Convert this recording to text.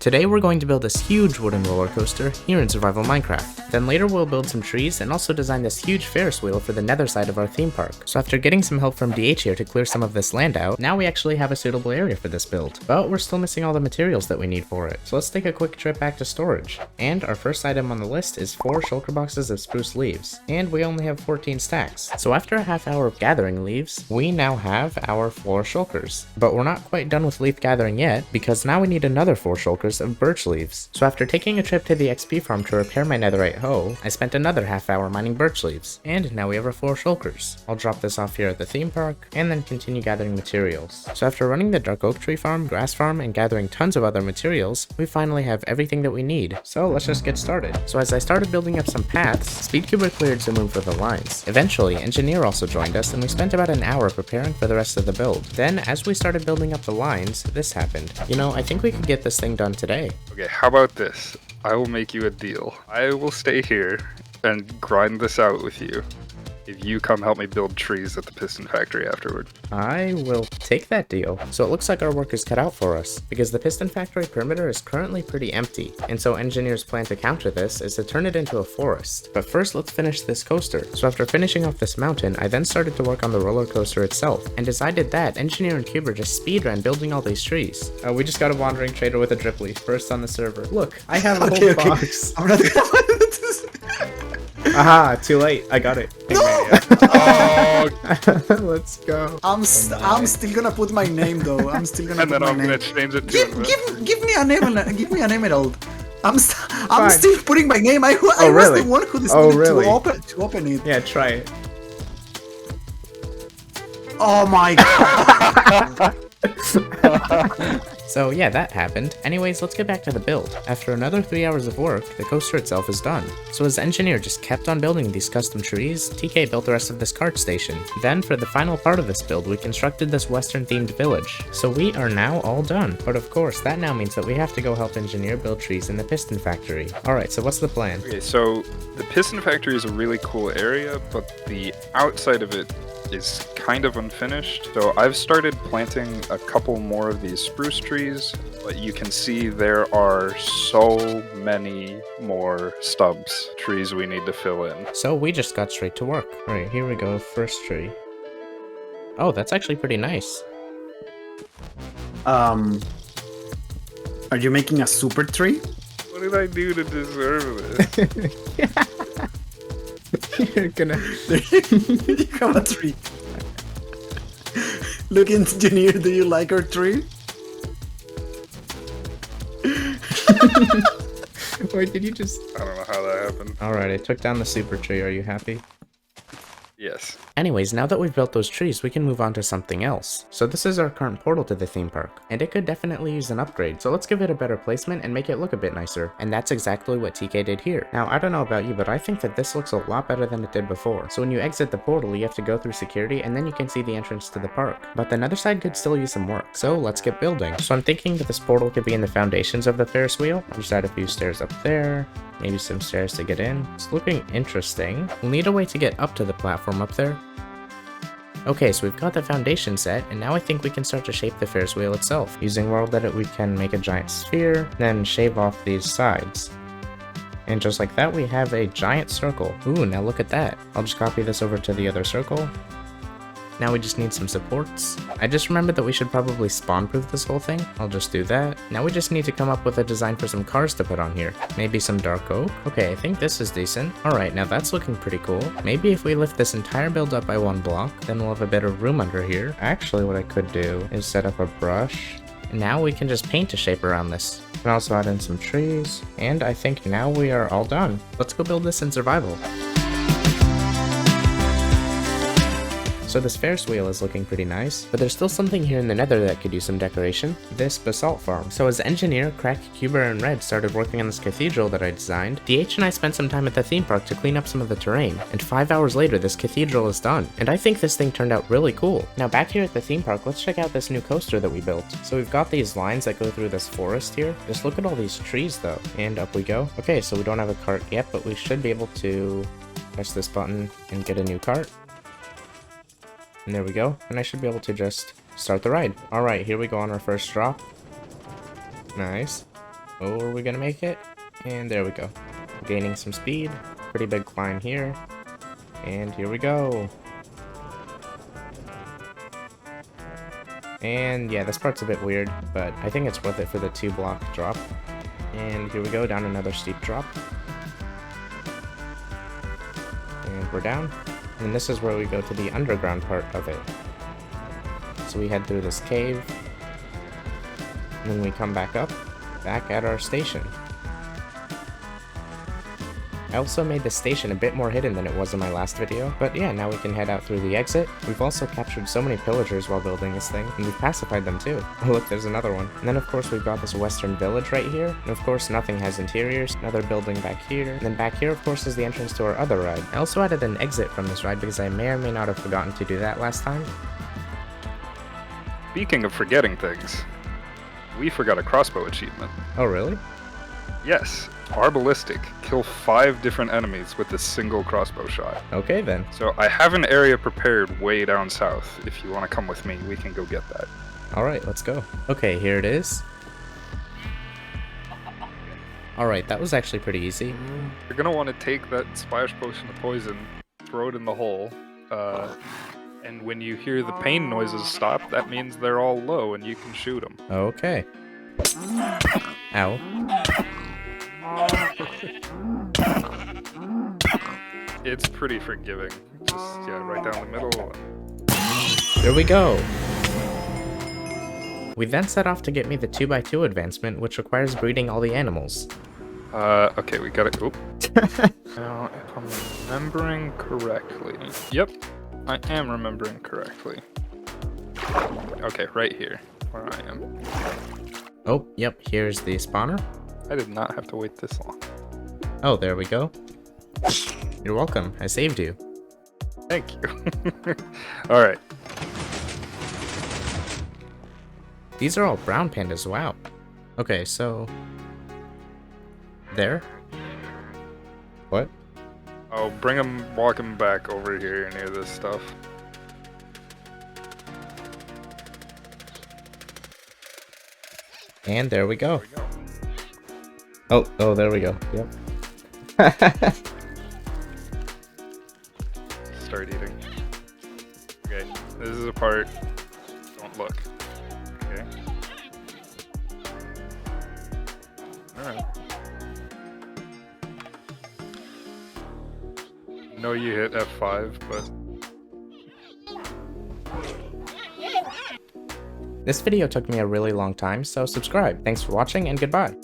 Today we're going to build this huge wooden roller coaster here in Survival Minecraft. Then later we'll build some trees and also design this huge Ferris wheel for the nether side of our theme park. So after getting some help from DH here to clear some of this land out, now we actually have a suitable area for this build. But we're still missing all the materials that we need for it. So let's take a quick trip back to storage. And our first item on the list is 4 shulker boxes of spruce leaves. And we only have 14 stacks. So after a half hour of gathering leaves, we now have our 4 shulkers. But we're not quite done with leaf gathering yet, because now we need another 4 shulkers of birch leaves. So after taking a trip to the XP farm to repair my netherite hoe, I spent another half hour mining birch leaves. And now we have our 4 shulkers. I'll drop this off here at the theme park, and then continue gathering materials. So after running the dark oak tree farm, grass farm, and gathering tons of other materials, we finally have everything that we need. So let's just get started. So as I started building up some paths, Speedcuber cleared some room for the lines. Eventually, Engineer also joined us, and we spent about an hour preparing for the rest of the build. Then, as we started building up the lines, this happened. You know, I think we could get this thing done today. Okay, how about this? I will make you a deal. I will stay here and grind this out with you if you come help me build trees at the piston factory afterward. I will take that deal. So it looks like our work is cut out for us, because the piston factory perimeter is currently pretty empty, and so Engineer's plan to counter this is to turn it into a forest. But first let's finish this coaster. So after finishing off this mountain, I then started to work on the roller coaster itself, and as I did that, Engineer and Cuber just speedran building all these trees. We just got a wandering trader with a drip leaf, first on the server. Look, I have a whole box. I'm not gonna Aha, too late. I got it. No! Let's go. I'm still gonna put my name though. I'm still gonna And put then my I'm name. gonna change it to Give me an emerald. I'm still putting my name. I was really? the one who decided Oh, really? to open it. Yeah, try it. Oh my god. So yeah, that happened. Anyways, let's get back to the build. After another 3 hours of work, the coaster itself is done. So as Engineer just kept on building these custom trees, TK built the rest of this cart station. Then for the final part of this build, we constructed this western themed village. So we are now all done. But of course, that now means that we have to go help Engineer build trees in the piston factory. Alright, so what's the plan? Okay, so the piston factory is a really cool area, but the outside of it is kind of unfinished. So I've started planting a couple more of these spruce trees, but you can see there are so many more stubs trees we need to fill in. So we just got straight to work. Alright, here we go, first tree. Oh, that's actually pretty nice. Are you making a super tree? What did I do to deserve this? You're gonna... You have a tree. Look, Engineer, do you like our tree? Wait, did you just... I don't know how that happened. Alright, I took down the super tree. Are you happy? Yes. Anyways, now that we've built those trees, we can move on to something else. So this is our current portal to the theme park, and it could definitely use an upgrade, so let's give it a better placement and make it look a bit nicer. And that's exactly what TK did here. Now, I don't know about you, but I think that this looks a lot better than it did before. So when you exit the portal, you have to go through security, and then you can see the entrance to the park. But the nether side could still use some work, so let's get building. So I'm thinking that this portal could be in the foundations of the Ferris wheel. I'll just add a few stairs up there. Maybe some stairs to get in. It's looking interesting. We'll need a way to get up to the platform up there. Okay, so we've got the foundation set, and now I think we can start to shape the Ferris wheel itself. Using world edit, we can make a giant sphere, then shave off these sides. And just like that, we have a giant circle. Ooh, now look at that. I'll just copy this over to the other circle. Now we just need some supports. I just remembered that we should probably spawn-proof this whole thing. I'll just do that. Now we just need to come up with a design for some cars to put on here. Maybe some dark oak. Okay, I think this is decent. Alright, now that's looking pretty cool. Maybe if we lift this entire build up by 1 block, then we'll have a bit of room under here. Actually, what I could do is set up a brush. And now we can just paint a shape around this. We can also add in some trees. And I think now we are all done. Let's go build this in survival. So this Ferris wheel is looking pretty nice, but there's still something here in the nether that could use some decoration. This basalt farm. So as Engineer, Crack, Cuber, and Red started working on this cathedral that I designed, DH and I spent some time at the theme park to clean up some of the terrain, and 5 hours later this cathedral is done. And I think this thing turned out really cool. Now back here at the theme park, let's check out this new coaster that we built. So we've got these lines that go through this forest here. Just look at all these trees though, and up we go. Okay, so we don't have a cart yet, but we should be able to press this button and get a new cart. And there we go, and I should be able to just start the ride. Alright, here we go on our first drop. Nice. Oh, are we gonna make it? And there we go. Gaining some speed. Pretty big climb here. And here we go. And yeah, this part's a bit weird, but I think it's worth it for the 2-block drop. And here we go, down another steep drop. And we're down. And this is where we go to the underground part of it. So we head through this cave. And then we come back up, back at our station. I also made the station a bit more hidden than it was in my last video, but yeah, now we can head out through the exit. We've also captured so many pillagers while building this thing, and we've pacified them too. Oh look, there's another one. And then of course we've got this western village right here, and of course nothing has interiors. Another building back here, and then back here of course is the entrance to our other ride. I also added an exit from this ride because I may or may not have forgotten to do that last time. Speaking of forgetting things, we forgot a crossbow achievement. Oh really? Yes, our ballistic kill 5 different enemies with a single crossbow shot. Okay then. So I have an area prepared way down south. If you want to come with me, we can go get that. Alright, let's go. Okay, here it is. Alright, that was actually pretty easy. You're gonna want to take that splash potion of poison, throw it in the hole, and when you hear the pain noises stop, that means they're all low and you can shoot them. Okay. Ow. It's pretty forgiving. Just, yeah, right down the middle. There we go! We then set off to get me the 2x2 advancement, which requires breeding all the animals. Okay, we got it. Oop. Now, if I'm remembering correctly... Yep, I am remembering correctly. Okay, right here, where I am. Oh, yep, here's the spawner. I did not have to wait this long. Oh, there we go. You're welcome, I saved you. Thank you. Alright. These are all brown pandas, wow. Okay, so... There? What? Oh, walk him back over here near this stuff. And there we go. There we go. Oh, there we go. Yep. Start eating. Okay, this is a part. Don't look. Okay. Alright. No, you hit F5, but... This video took me a really long time, so subscribe. Thanks for watching and goodbye.